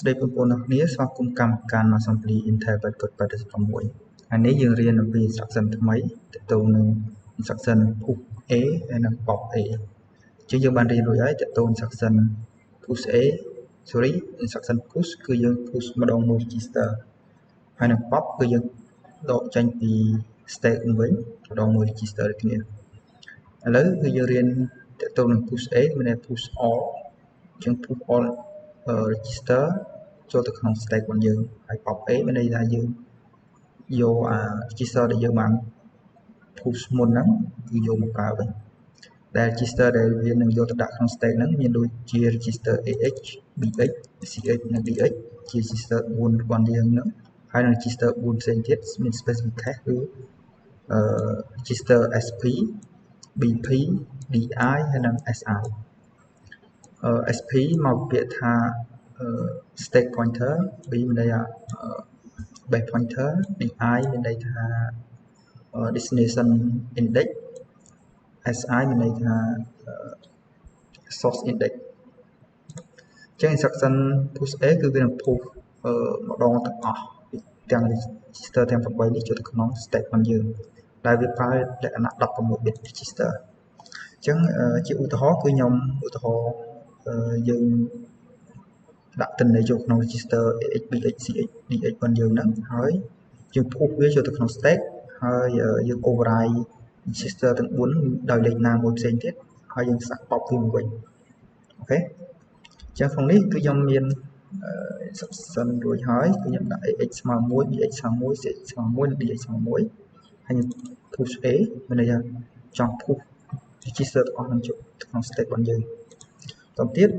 ស្ដីបងប្អូនទាំងគ្នាស្វាគមន៍កម្មការ Assembly Intel 86ហើយនេះយើងរៀនអំពី instruction ថ្មីទាក់ទងនឹង instruction push A ហើយនិង pop A ជាយើងបានរៀនរួចហើយទាក់ទង instruction push A instruction push គឺយើង push ម្ដងមួយ register ហើយនឹង pop គឺយើងដកចេញពី state វិញម្ដងមួយ register ដូចគ្នាឥឡូវគឺយើងរៀនទាក់ទងនឹង push A មានន័យ push all ជាង push all register ចូលទៅក្នុង stack របស់យើងហើយ pop A មានន័យថាយើងយកregister ដែលយើងបាន push មុនហ្នឹងគឺយកមកប្រើវិញដែល register ដែលវានឹងយកទៅដាក់ក្នុង stack ហ្នឹងមានដូចជា register AH BH CH និង DH ជា register 4របស់យើងហ្នឹងហើយនឹង register 4ផ្សេងទៀតមាន specific cache គឺregister SP BP DI ហើយនិង SI SP មកពាក្យថា stack pointer B មានន័យថា base pointer DI មានន័យថា destination index SI មានន័យថា source index ចឹង instruction push A គឺវានឹង push ម្ដងទាំងអស់ទាំង register ទាំង8នេះចូលទៅក្នុង stack របស់យើងដែលវាប្រើលក្ខណៈ16 bit register ចឹងជាឧទាហរណ៍គឺខ្ញុំឧទាហរណ៍យើងដាក់ទិន្នន័យចូលក្នុង register AH BH CH DH របស់យើងហ្នឹងហើយយើង push វាចូលទៅក្នុង stack ហើយយើង override register ទាំង4ដោយលេខណាមួយផ្សេងទៀតហើយយើងសាក់ pop វាមកវិញអូខេចឹងក្នុងនេះគឺខ្ញុំមានsubstance រួចហើយគឺខ្ញុំដាក់ AH ស្មើ1 BH ស្មើ1 CH ស្មើ1និង DH ស្មើ1ហើយខ្ញុំ push A មានន័យថាចង់ push register ទាំងអស់នឹងចូលក្នុង stack របស់យើងបន្តទៀត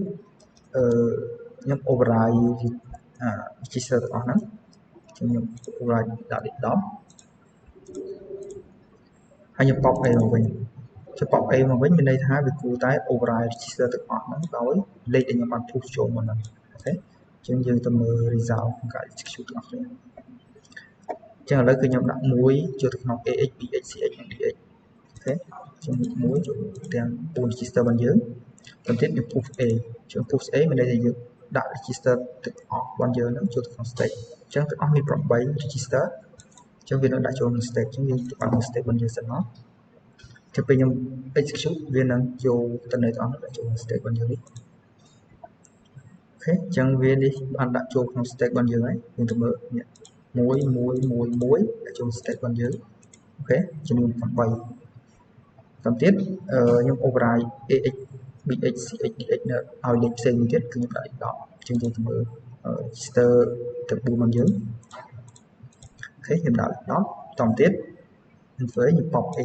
ខ្ញុំ override register ទាំងអស់ហ្នឹងខ្ញុំ override ដាក់លេខ10ហើយខ្ញុំ pop A មកវិញចុះ pop A មកវិញមានន័យថាវាគួរតែ override register ទាំងអស់ហ្នឹងដោយលេខដែលខ្ញុំបាន push ចូលមកហ្នឹងអូខេអញ្ចឹងយើងទៅមើល result ក្នុងការ execute ទាំងអស់គ្នាអញ្ចឹងឥឡូវគឺខ្ញុំដាក់1ចូលទៅក្នុង AH BH CH និង DH អូខេជា1ចូលទាំង4 register របស់យើងបន្ទាប់យើង push A ជាង push A មានន័យថាយើងដាក់ register ទាំងអស់របស់យើងហ្នឹងចូលទៅក្នុង stack អញ្ចឹងទាំងអស់មាន8 register អញ្ចឹងវានឹងដាក់ចូលក្នុង stack អញ្ចឹងយើងបាន stack របស់យើងសិនមកចាំពេលខ្ញុំ execute វានឹងចូលទិន្នន័យទាំងអស់ហ្នឹងដាក់ចូលក្នុង stack របស់យើងនេះអូខេអញ្ចឹងវានេះបានដាក់ចូលក្នុង stack របស់យើងហើយយើងទៅមើលនេះ1ដាក់ចូល stack របស់យើងអូខេចំនួន8បន្តទៀតខ្ញុំ override AX BH CH DH នៅឲ្យលេខផ្សេងមួយទៀតគឺខ្ញុំដាក់លេខ10អញ្ចឹងយើងទៅមើល register ទាំង4របស់យើងអូខេខ្ញុំដាក់លេខ10បន្តទៀតខ្ញុំធ្វើខ្ញុំ pop A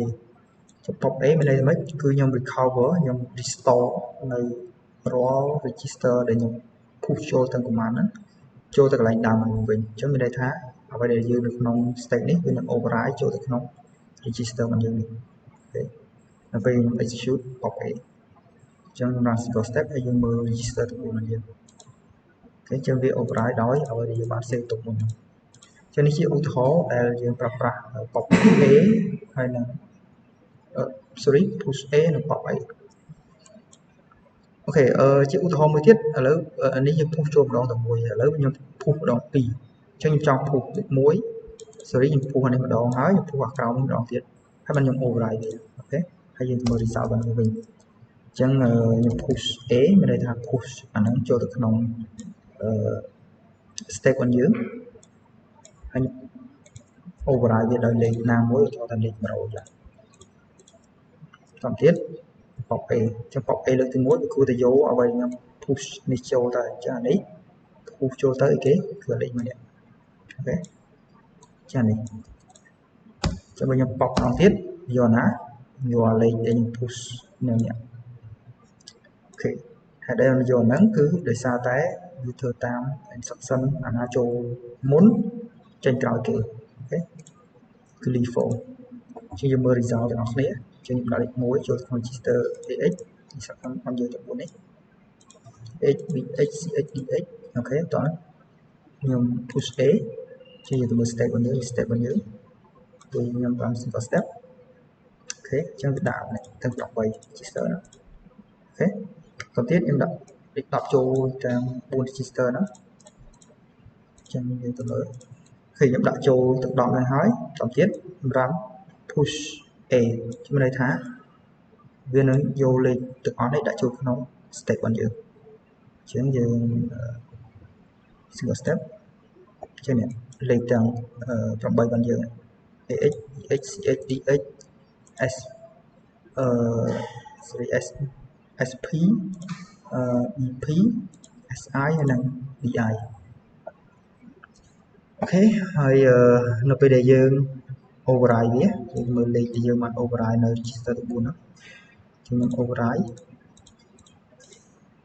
ចុះ pop A មានន័យថាម៉េចគឺខ្ញុំ recover ខ្ញុំ restore នៅរាល់ register ដែលខ្ញុំ push ចូលទាំង command ហ្នឹងចូលទៅកន្លែងដើមហ្នឹងវិញអញ្ចឹងមានន័យថាអ្វីដែលយើងនៅក្នុង stack នេះវានឹង override ចូលទៅក្នុង register របស់យើងនេះអូខេដល់ពេលខ្ញុំ execute pop A អញ្ចឹងខ្ញុំ run single step ហើយយើងមើល register ទាំង4របស់យើងអូខេអញ្ចឹងវា override ដោយអ្វីដែលយើងបាន save ទុកមុនអញ្ចឹងនេះជាឧទាហរណ៍ដែលយើងប្រើប្រាស់ pop A ហើយនឹងpush A និង pop A អូខេជាឧទាហរណ៍មួយទៀតឥឡូវនេះយើង push ចូលម្ដងតែមួយឥឡូវខ្ញុំ push ម្ដង2អញ្ចឹងខ្ញុំចង់ push លេខ1ខ្ញុំ push អានេះម្ដងហើយខ្ញុំ push អាក្រោមនេះម្ដងទៀតហើយខ្ញុំ override វាអូខេហើយយើងមើល result របស់វាវិញអញ្ចឹងខ្ញុំ push A មានន័យថា push អាហ្នឹងចូលទៅក្នុងstep របស់យើងហើយ override វាដោយលេខណាមួយឧទាហរណ៍ថាលេខ100ឡើងបន្តទៀត pop A អញ្ចឹង pop A លើកទី1វាគួរតែយកអ្វីខ្ញុំ push នេះចូលទៅអញ្ចឹងអានេះ push ចូលទៅអីគេគឺលេខមួយនេះអូខេចានេះចាំខ្ញុំ pop ម្ដងទៀតយកណាយកលេខដែលខ្ញុំ push នៅនេះអូខេហើយដែលយកហ្នឹងគឺដោយសារតែវាធ្វើតាម instruction អាណាចូលមុនចេញក្រោយគេអូខេគឺ LIFO ជាយើងមើល result ទាំងអស់គ្នាជាខ្ញុំដាក់លេខ1ចូលក្នុង register AX instruction របស់យើងទាំង4នេះ AX BH CH DH អូខេតោះខ្ញុំ push A ជាយើងទៅមើល step របស់យើង step របស់យើងគឺខ្ញុំបាន single step អូខេអញ្ចឹងវាដាក់នេះទាំង8 register ណាអូខេបន្តទៀតខ្ញុំដាក់លេខ10ចូលទាំង4 register ណា ចឹងយើងទៅមើលឃើញខ្ញុំដាក់ចូលទឹកដកហ្នឹងហើយបន្តទៀតសម្រាប់ push a ជំនឿថាវានឹងយកលេខទាំងអស់នេះដាក់ចូលក្នុង step របស់យើងចឹងយើង single step ចឹងនេះលេខទាំង8របស់យើង ax ech ch dx s sorry s sp bp si ហើយនិង di អូខេហើយនៅពេលដែលយើង override វាយើងមើលលេខដែលយើងបាន override នៅ register ទី4ហ្នឹងខ្ញុំនឹង override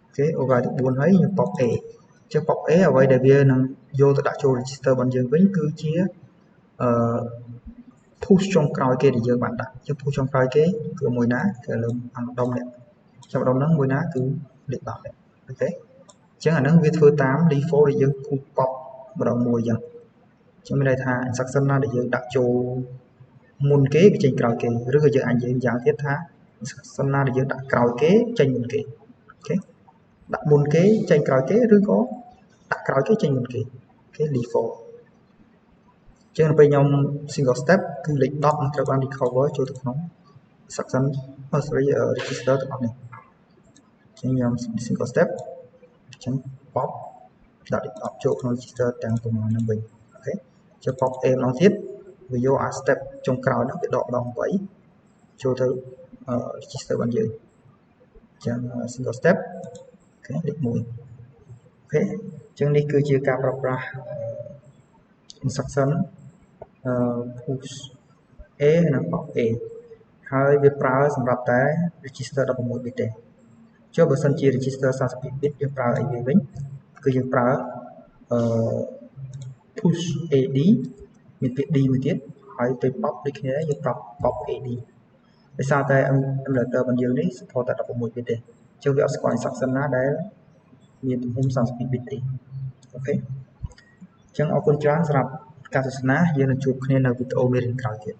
អូខេ override ទី4ហើយខ្ញុំ pop a ចឹង pop a អ្វីដែលវានឹងយកទៅដាក់ចូល register របស់យើងវិញគឺជាpush ចុងក្រោយគេដែលយើងបានដាក់ចឹង push ចុងក្រោយគេគឺមួយណាគឺលើអាម្ដុំនេះចាំម្ដុំហ្នឹងមួយណាគឺលេខ10នេះអូខេចឹងអាហ្នឹងវាធ្វើតាម default ដែលយើង push pop ម្ដងមួយចឹងចឹងមានន័យថា instruction ណាដែលយើងដាក់ចូលមុនគេវាចេញក្រោយគេឬក៏យើងអាចនិយាយយ៉ាងទៀតថា instruction ណាដែលយើងដាក់ក្រោយគេចេញមុនគេអូខេដាក់មុនគេចេញក្រោយគេឬក៏ដាក់ក្រោយគេចេញមុនគេអូខេ default ចឹងពេលខ្ញុំ single step គឺលេខ10នឹងត្រូវបាន recover ចូលទៅក្នុង instruction register ទាំងអស់នេះចឹងខ្ញុំ single step ចឹង pop ដាក់លេខ10ចូលក្នុង register ទាំងប្រមាណហ្នឹងវិញអូខេចឹង pop a ម្ដងទៀតវាយកអា step ចុងក្រោយហ្នឹងវាដកម្ដង8ចូលទៅ register របស់យើងចឹង single step អូខេលេខ1អូខេចឹងនេះគឺជាការប្រើប្រាស់ instruction push a និង pop a ហើយវាប្រើសម្រាប់តែ register 16 bit ទេចុះបើសិនជា register 32 bit យើងប្រើអីវាវិញគឺយើងប្រើpush ad មានពាក្យ d មួយទៀតហើយពេល pop ដូចគ្នាយើងប្រើ pop ad ដោយសារតែ emulator របស់យើងនេះ support តែ16 bit ទេចុះវាអត់ស្គាល់ instruction ណាដែលមានទំហំ32 bit ទេអូខេអញ្ចឹងអរគុណច្រើនសម្រាប់ការទស្សនាយើងនឹងជួបគ្នានៅវីដេអូមេរៀនក្រោយទៀត